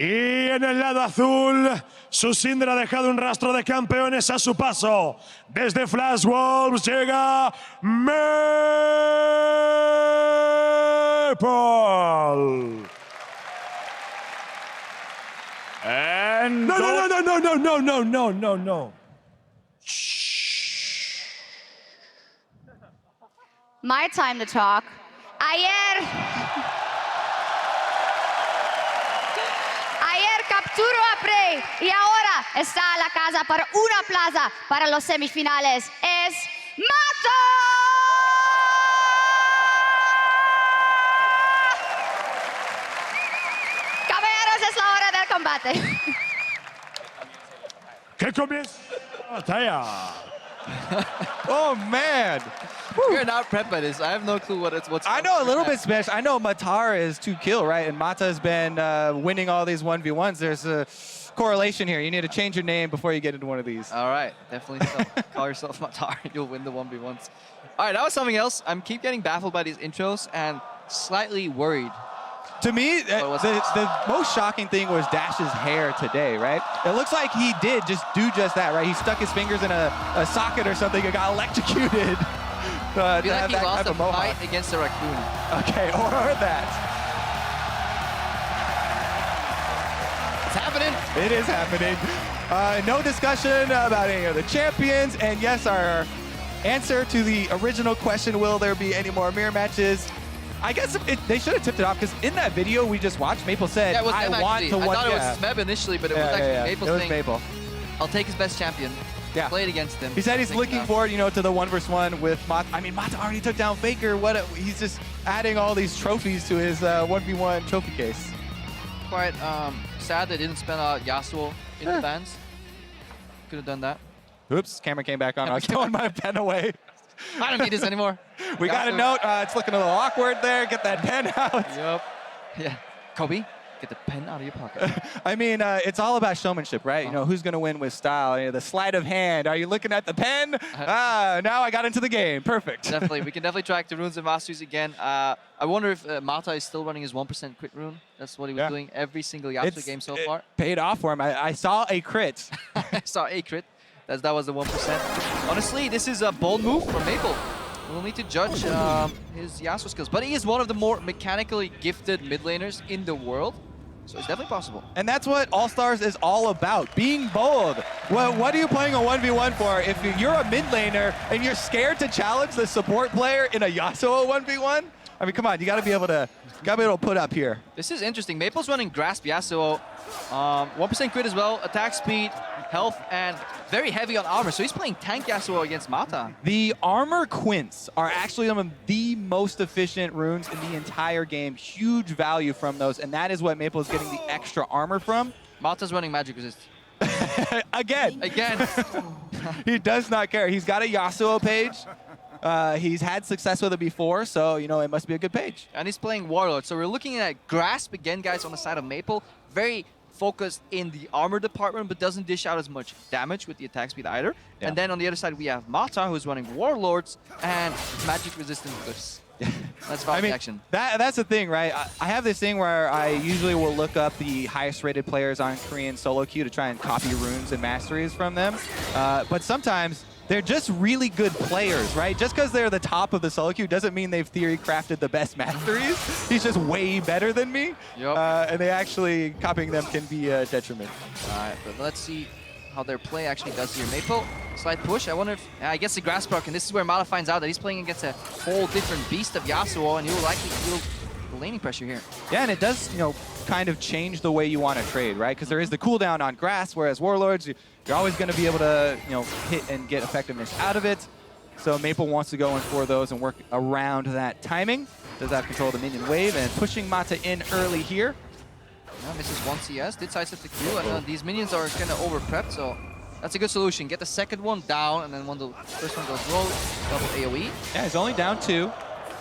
Y en el lado azul, su Syndra ha dejado un rastro de campeones a su paso. Desde Flash Wolves llega Maple. And No. My time to talk. Ayer capturó a Prey y ahora está a la casa para una plaza para los semifinales. Es Mata. Caballeros, es la hora del combate. Que comience la batalla. oh man! We're not prepped by this. I have no clue what's I know a little bit Spanish. I know Matar is 2-kill, right? And Mata has been winning all these 1v1s. There's a correlation here. You need to change your name before you get into one of these. All right, definitely so. Call yourself Matar. You'll win the 1v1s. All right, that was something else. I'm keep getting baffled by these intros and slightly worried. To me, the most shocking thing was Dash's hair today, right? It looks like he did just that, right? He stuck his fingers in a socket or something and got electrocuted. I feel like he lost a fight against a raccoon. Okay, or that. It's happening. It is happening. No discussion about any of the champions. And yes, our answer to the original question, will there be any more mirror matches? I guess they should have tipped it off because in that video we just watched, Maple said, yeah, it was I want to I thought it was Smeb initially, but it was actually Maple saying, Maple. I'll take his best champion. Yeah. Play it against him. He said he's looking forward, to the 1v1 with Mata. I mean, Mata already took down Faker. He's just adding all these trophies to his 1v1 trophy case. Quite sad they didn't spend Yasuo in the bans. Could have done that. Oops, camera came back on. I was throwing my pen away. I don't need this anymore. We got a note. It's looking a little awkward there. Get that pen out. Yep. Yeah. Kobe, get the pen out of your pocket. I mean, it's all about showmanship, right? Who's going to win with style? The sleight of hand. Are you looking at the pen? Now I got into the game. Perfect. Definitely. We can definitely track the runes and masteries again. I wonder if Mata is still running his 1% crit rune. That's what he was doing every single Yasuo game so far. Paid off for him. I saw a crit. I saw a crit. That was the 1%. Honestly, this is a bold move from Maple. We'll need to judge his Yasuo skills. But he is one of the more mechanically gifted mid laners in the world. So it's definitely possible. And that's what All-Stars is all about, being bold. Well, what are you playing a 1v1 for? If you're a mid laner and you're scared to challenge the support player in a Yasuo 1v1, I mean, come on, you gotta be able to put up here. This is interesting. Maple's running Grasp Yasuo. 1% crit as well, attack speed, health, and very heavy on armor. So he's playing tank Yasuo against Mata. The armor quints are actually some of the most efficient runes in the entire game. Huge value from those, and that is what Maple is getting the extra armor from. Mata's running magic resist. Again. He does not care. He's got a Yasuo page. He's had success with it before, so, it must be a good page. And he's playing Warlord. So we're looking at Grasp again, guys, on the side of Maple. Very focused in the armor department, but doesn't dish out as much damage with the attack speed either. Yeah. And then on the other side, we have Mata, who's running Warlords and magic resistant cliffs. That's about action. That's the thing, right? I have this thing where I usually will look up the highest rated players on Korean solo queue to try and copy runes and masteries from them. But sometimes they're just really good players, right? Just because they're the top of the solo queue doesn't mean they've theory crafted the best masteries. He's just way better than me. Yep. And they actually, copying them can be a detriment. All right, but let's see how their play actually does here. Maple, slight push. I wonder if, I guess the Grasp proc, and this is where Mata finds out that he's playing against a whole different beast of Yasuo, and he will likely feel the laning pressure here. Yeah, and it does, kind of change the way you want to trade, right? Because there is the cooldown on Grass, whereas Warlords, you're always going to be able to, hit and get effectiveness out of it. So Maple wants to go in for those and work around that timing. Does have control of the minion wave and pushing Mata in early here. Yeah, misses one CS, did sidestep the Q, and these minions are kind of over-prepped, so that's a good solution. Get the second one down, and then when the first one goes low, double AoE. Yeah, he's only down 2.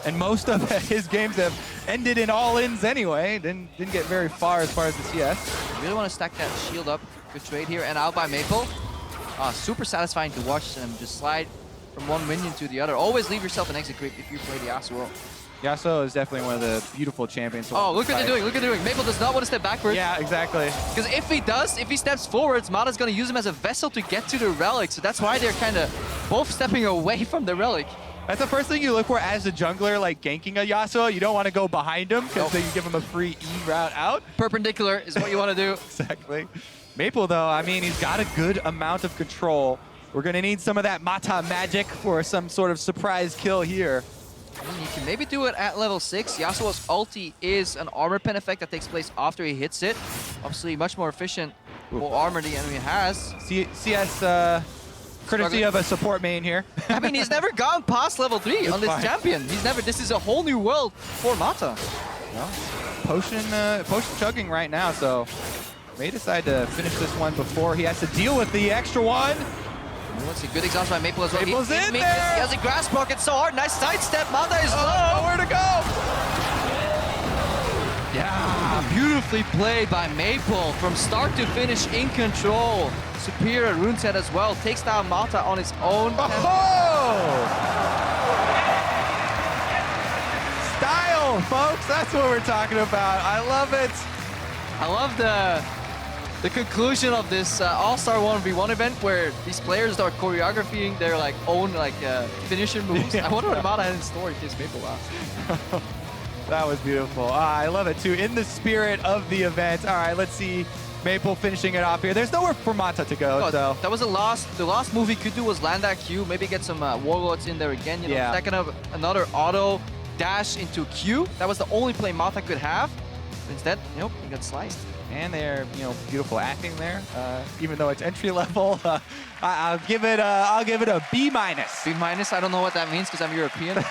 And most of his games have ended in all-ins anyway. Didn't get very far as the CS. You really want to stack that shield up. Good trade here, and out by Maple. Super satisfying to watch them just slide from one minion to the other. Always leave yourself an exit creep if you play the Yasuo. Yasuo is definitely one of the beautiful champions. Oh, look what they're doing. Look what they're doing. Maple does not want to step backwards. Yeah, exactly. Because if he does, if he steps forwards, Mata's going to use him as a vessel to get to the relic. So that's why they're kind of both stepping away from the relic. That's the first thing you look for as a jungler, like ganking a Yasuo. You don't want to go behind him because then you give him a free E route out. Perpendicular is what you want to do. Exactly. Maple, though, I mean, he's got a good amount of control. We're going to need some of that Mata magic for some sort of surprise kill here. You can maybe do it at level 6. Yasuo's ulti is an armor pen effect that takes place after he hits it. Obviously, much more efficient, more armor the enemy has. CS courtesy of a support main here. I mean, he's never gone past level 3 on this champion. He's never. This is a whole new world for Mata. Well, potion chugging right now, so may decide to finish this one before he has to deal with the extra one. Let's see, good exhaust by Maple as well. Maple's in there. He has a grass pocket so hard. Nice sidestep. Mata is low. Nowhere to go. Yeah, beautifully played by Maple from start to finish in control. Superior rune set as well. Takes down Mata on his own. Style, folks. That's what we're talking about. I love it. I love the conclusion of this All-Star 1v1 event where these players start choreographing their own finisher moves. I wonder what Mata had in store in case Maple lost. That was beautiful. I love it too. In the spirit of the event. All right, let's see Maple finishing it off here. There's nowhere for Mata to go. So that was the last move he could do was land that Q. Maybe get some warlords in there again. You know, second of another auto dash into Q. That was the only play Mata could have. But instead, nope, he got sliced. And they're, beautiful acting there. Even though it's entry level, I'll give it a B minus. B minus. I don't know what that means because I'm European.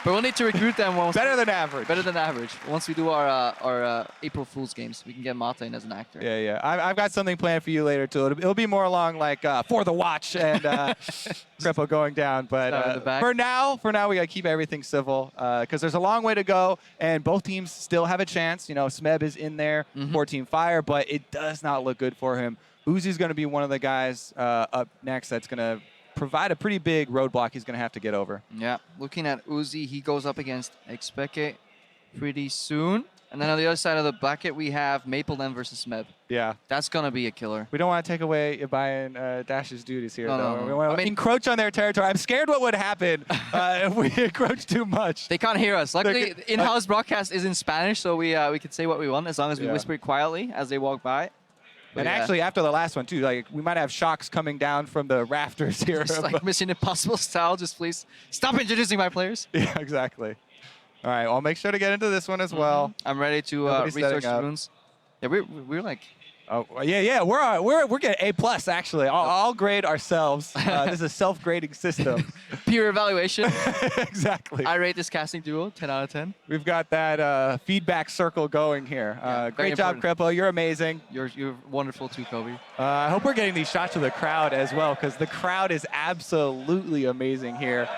But we'll need to recruit them once. Better than average. Better than average. Once we do our April Fool's games, we can get Mata in as an actor. Yeah. I've got something planned for you later too. It'll be more along like For the Watch and Krepo going down. But for now, we gotta keep everything civil because there's a long way to go, and both teams still have a chance. Smeb is in there for Team Fire, but it does not look good for him. Uzi's going to be one of the guys up next that's going to provide a pretty big roadblock he's going to have to get over. Yeah, looking at Uzi, he goes up against Expeke pretty soon. And then on the other side of the bracket, we have Maple then versus Smeb. Yeah. That's going to be a killer. We don't want to take away Ibai and Dash's duties here, though. No. We want to encroach on their territory. I'm scared what would happen if we encroach too much. They can't hear us. Luckily, in-house broadcast is in Spanish, so we can say what we want as long as we whisper it quietly as they walk by. But actually, after the last one, too, we might have shocks coming down from the rafters here. It's like Mission Impossible style. Just please stop introducing my players. Yeah, exactly. All right, I'll make sure to get into this one as well. I'm ready to research the runes. Yeah, we're like... Oh, yeah. We're getting A+, actually. I'll grade ourselves. This is a self-grading system. Peer evaluation. Exactly. I rate this casting duo 10 out of 10. We've got that feedback circle going here. Great job, Krepo. You're amazing. You're wonderful too, Kobe. I hope we're getting these shots to the crowd as well, because the crowd is absolutely amazing here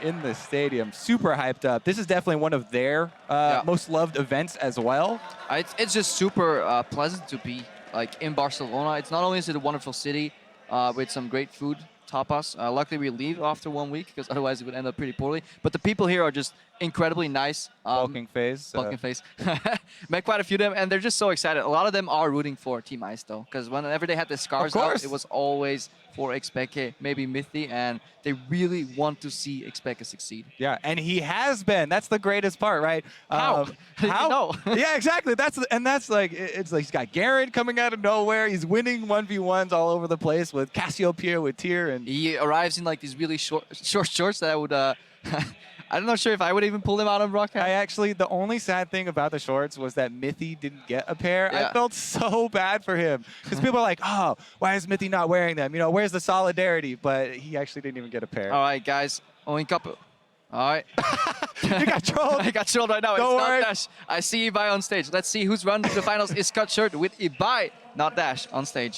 in the stadium. Super hyped up. This is definitely one of their most loved events as well. It's just super pleasant to be in Barcelona. It's not only is it a wonderful city with some great food, tapas. Luckily, we leave after 1 week because otherwise it would end up pretty poorly. But the people here are just incredibly nice. Bulking phase. Bulking phase. Met quite a few of them, and they're just so excited. A lot of them are rooting for Team Ice, though, because whenever they had the scars out, it was always for Expeke, maybe Mythi, and they really want to see Expeke succeed. Yeah, and he has been. That's the greatest part, right? How? How? Yeah, exactly. That's like he's got Garen coming out of nowhere. He's winning 1v1s all over the place with Cassiopeia, with Tyr, and he arrives in these really short shorts that I would. I'm not sure if I would even pull them out on broadcast. The only sad thing about the shorts was that Mythi didn't get a pair. Yeah. I felt so bad for him because people are like, oh, why is Mythi not wearing them? Where's the solidarity? But he actually didn't even get a pair. All right, guys. Only couple. All right. You got trolled. I got trolled right now. Don't it's worry. not Dash. I see Ibai on stage. Let's see who's run to the finals is cut shirt with Ibai, not Dash, on stage.